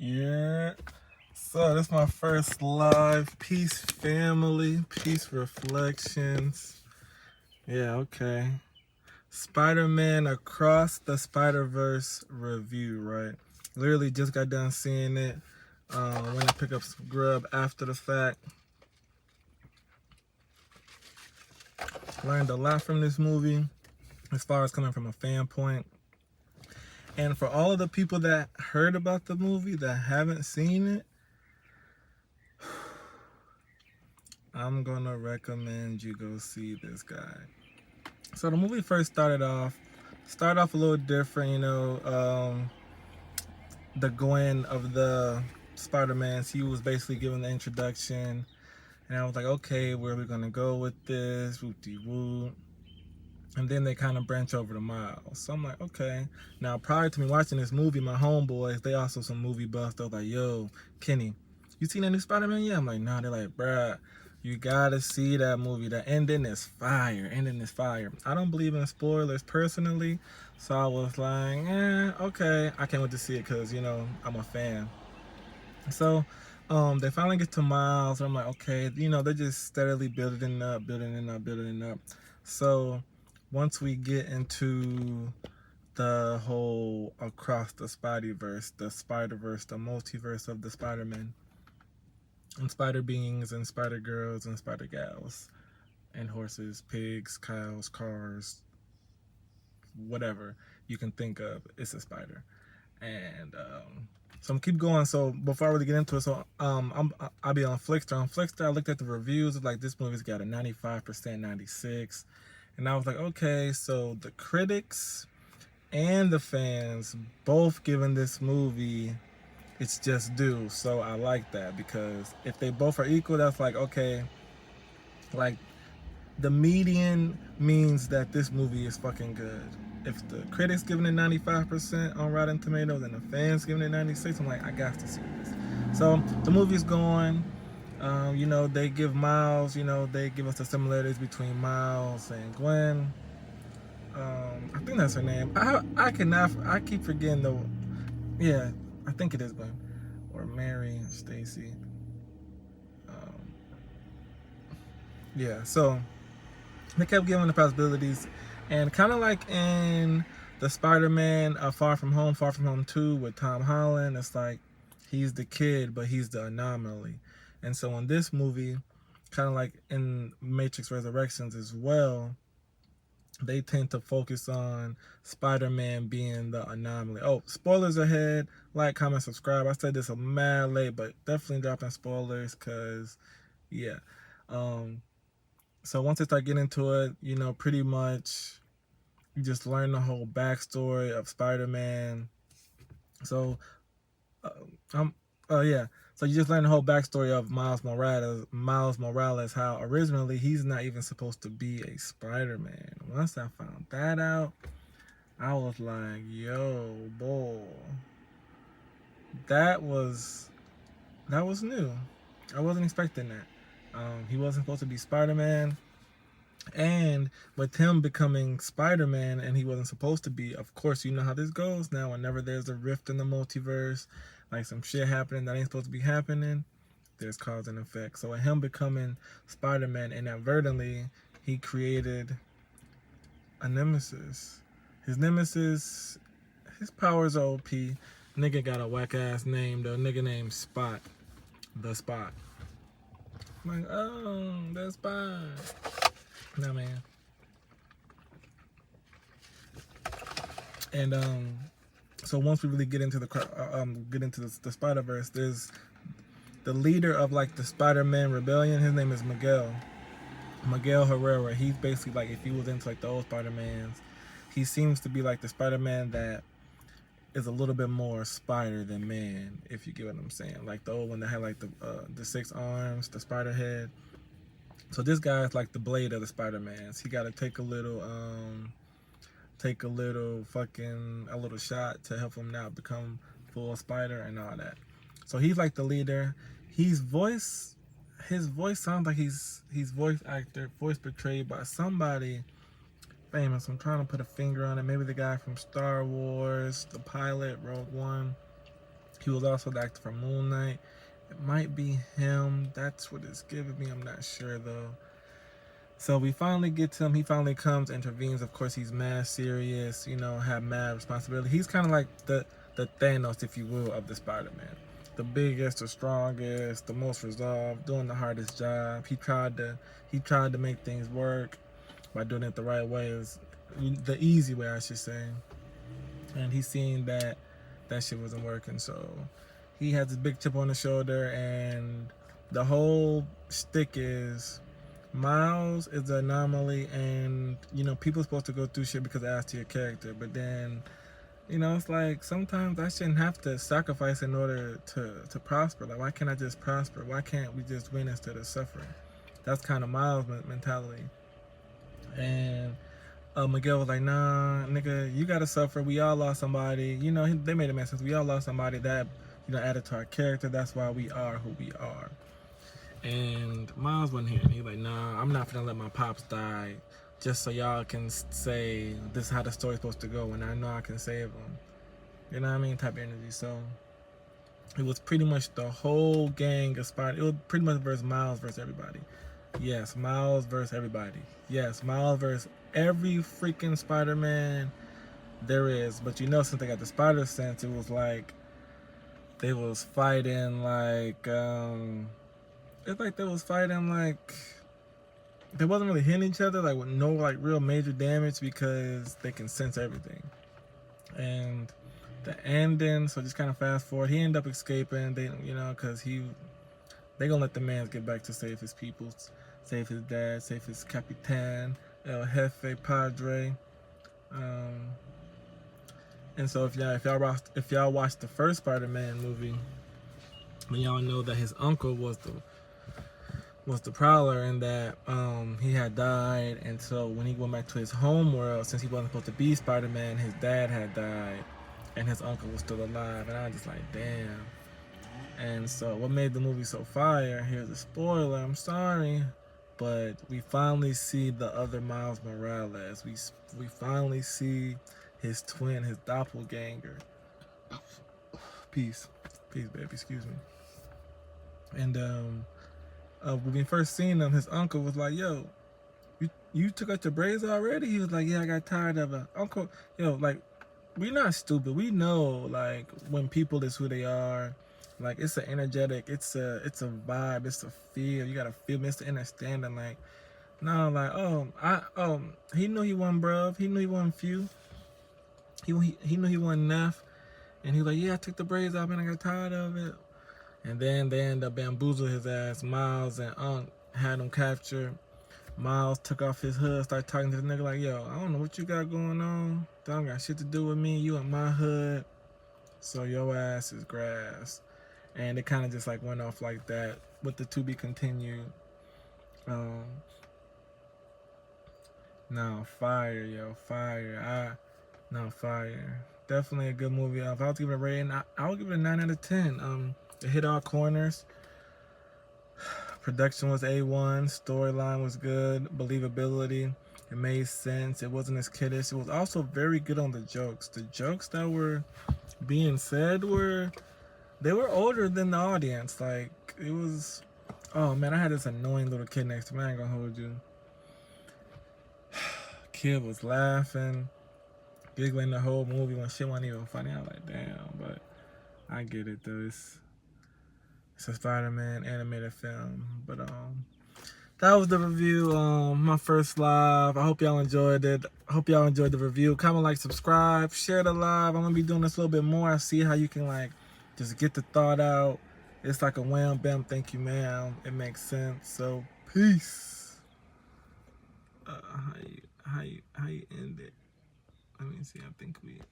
Yeah. So this is my first live Peace Family, Peace Reflections. Yeah, okay. Spider-Man Across the Spider-Verse review, right? Literally just got done seeing it. Went to pick up some grub after the fact. Learned a lot from this movie as far as coming from a fan point. And for all of the people that heard about the movie that haven't seen it, I'm gonna recommend you go see this guy. So the movie first started off a little different, the Gwen of the Spider-Mans, he was basically giving the introduction, and I was like, okay, where are we gonna go with this? Whoop-de-whoop. And then they kind of branch over to Miles. So I'm like, okay. Now, prior to me watching this movie, my homeboys, they also some movie buffs. They was like, yo, Kenny, you seen that new Spider-Man? Yeah. I'm like, nah. They're like, bruh, you gotta see that movie. The ending is fire. Ending is fire. I don't believe in spoilers personally. So I was like, okay. I can't wait to see it because, I'm a fan. So they finally get to Miles. And I'm like, okay, they're just steadily building it up, building it up, building it up. So once we get into the whole across the Spideyverse, the Spider-Verse, the multiverse of the Spider-Men, and Spider Beings, and Spider Girls, and Spider Gals, and horses, pigs, cows, cars, whatever you can think of, it's a spider. And so I'm keep going. So before I really get into it, so I'll be on Flickster. On Flickster, I looked at the reviews. It's like this movie's got a 95%, 96, and I was like, okay, so the critics and the fans both giving this movie it's just due. So I like that because if they both are equal, that's like, okay, like the median means that this movie is fucking good. If the critics giving it 95% on Rotten Tomatoes and the fans giving it 96, I'm like, I got to see this. So the movie's going. They give Miles, they give us the similarities between Miles and Gwen. I think that's her name. I keep forgetting the, yeah, I think it is Gwen or Mary Stacy. Um, yeah, so they kept giving the possibilities, and kind of like in the Spider-Man Far From Home 2 with Tom Holland, it's like he's the kid, but he's the anomaly. And so in this movie, kind of like in Matrix Resurrections as well, they tend to focus on Spider-Man being the anomaly. Oh, spoilers ahead. Like, comment, subscribe. I said this a mad late, but definitely dropping spoilers because, yeah. Um, so once I start getting into it, pretty much you just learn the whole backstory of Spider-Man. So, uh, I'm, yeah. So you just learn the whole backstory of Miles Morales. Miles Morales, how originally he's not even supposed to be a Spider-Man. Once I found that out, I was like, yo, boy, that was that was new. I wasn't expecting that. He wasn't supposed to be Spider-Man. And with him becoming Spider-Man and he wasn't supposed to be, of course, you know how this goes now. Whenever there's a rift in the multiverse, like some shit happening that ain't supposed to be happening, there's cause and effect. So with him becoming Spider-Man, inadvertently, he created a nemesis. His nemesis, his powers are OP. Nigga got a whack ass name though. Nigga named Spot. The Spot. I'm like, oh, the Spot. Nah, man. And so once we really get into the Spider Verse, there's the leader of like the Spider-Man rebellion. His name is Miguel. Miguel Herrera. He's basically like if he was into like the old Spider-Mans, he seems to be like the Spider-Man that is a little bit more spider than man, if you get what I'm saying. Like the old one that had like the 6 arms, the spider head. So this guy is like the blade of the Spider-Mans. He got to take a little a little shot to help him now become full spider and all that. So he's like the leader. His voice sounds like he's voice portrayed by somebody famous. I'm trying to put a finger on it. Maybe the guy from Star Wars, the pilot, Rogue One. He was also the actor for Moon Knight. It might be him. That's what it's giving me. I'm not sure though. So we finally get to him. He finally comes, intervenes. Of course, he's mad serious. You know, have mad responsibility. He's kind of like the Thanos, if you will, of the Spider-Man. The biggest, the strongest, the most resolved, doing the hardest job. He tried to make things work by doing it the right way, the easy way, I should say. And he's seeing that that shit wasn't working, so he has this big chip on his shoulder, and the whole stick is Miles is the anomaly, and you know people are supposed to go through shit because it adds to your character. But then, you know, it's like sometimes I shouldn't have to sacrifice in order to prosper. Like, why can't I just prosper? Why can't we just win instead of suffering? That's kind of Miles' mentality. And Miguel was like, nah, nigga, you gotta suffer. We all lost somebody. You know, they made a message. We all lost somebody that, you know, added to our character. That's why we are who we are. And Miles wasn't here. He was like, nah, I'm not gonna let my pops die just so y'all can say this is how the story's supposed to go, and I know I can save him. You know what I mean? Type of energy. So it was pretty much the whole gang of Spider. It was pretty much versus Miles versus everybody. Yes, Miles versus everybody. Yes, Miles versus every freaking Spider-Man there is. But you know, since they got the Spider Sense, it was like they was fighting like it's like they was fighting like they wasn't really hitting each other like with no like real major damage because they can sense everything. And the ending, so just kind of fast forward, he ended up escaping. They, you know, because they gonna let the man get back to save his people, save his dad, save his Capitan, El Jefe Padre. Um, and so if y'all watched the first Spider-Man movie, then y'all know that his uncle was the Prowler, and that he had died. And so when he went back to his home world, since he wasn't supposed to be Spider-Man, his dad had died, and his uncle was still alive. And I was just like, damn. And so what made the movie so fire, here's a spoiler, I'm sorry, but we finally see the other Miles Morales. We finally see his twin, his doppelganger. Peace. Peace, baby, excuse me. And when we first seen him, his uncle was like, yo, you took out your braids already? He was like, yeah, I got tired of it. Uncle, yo, like, we not stupid. We know, like, when people is who they are. Like, it's an energetic, it's a vibe, it's a feel. You gotta feel, it's the understanding. Like, no, like, he knew he wasn't bruv. He knew he wasn't few. He knew he wasn't enough. And he was like, yeah, I took the braids out, man. I got tired of it. And then they ended up bamboozling his ass. Miles and Unc had him captured. Miles took off his hood, started talking to the nigga like, yo, I don't know what you got going on. That don't got shit to do with me. You in my hood. So your ass is grass. And it kind of just like went off like that with the to be continued. Um, no, fire, yo, fire. No, fire. Definitely a good movie. If I was to give it a rating, I would give it a 9 out of 10. It hit all corners. Production was A1. Storyline was good. Believability. It made sense. It wasn't as kiddish. It was also very good on the jokes. The jokes that were being said they were older than the audience. Like, it was, oh man, I had this annoying little kid next to me. I ain't gonna hold you. Kid was laughing, giggling the whole movie when shit wasn't even funny. I was like, damn, but I get it though. It's a Spider-Man animated film. But that was the review. My first live. I hope y'all enjoyed it. I hope y'all enjoyed the review. Comment, like, subscribe, share the live. I'm gonna be doing this a little bit more. I see how you can like just get the thought out. It's like a wham bam, thank you, ma'am. It makes sense. So peace. How you end it? Let me see. I think we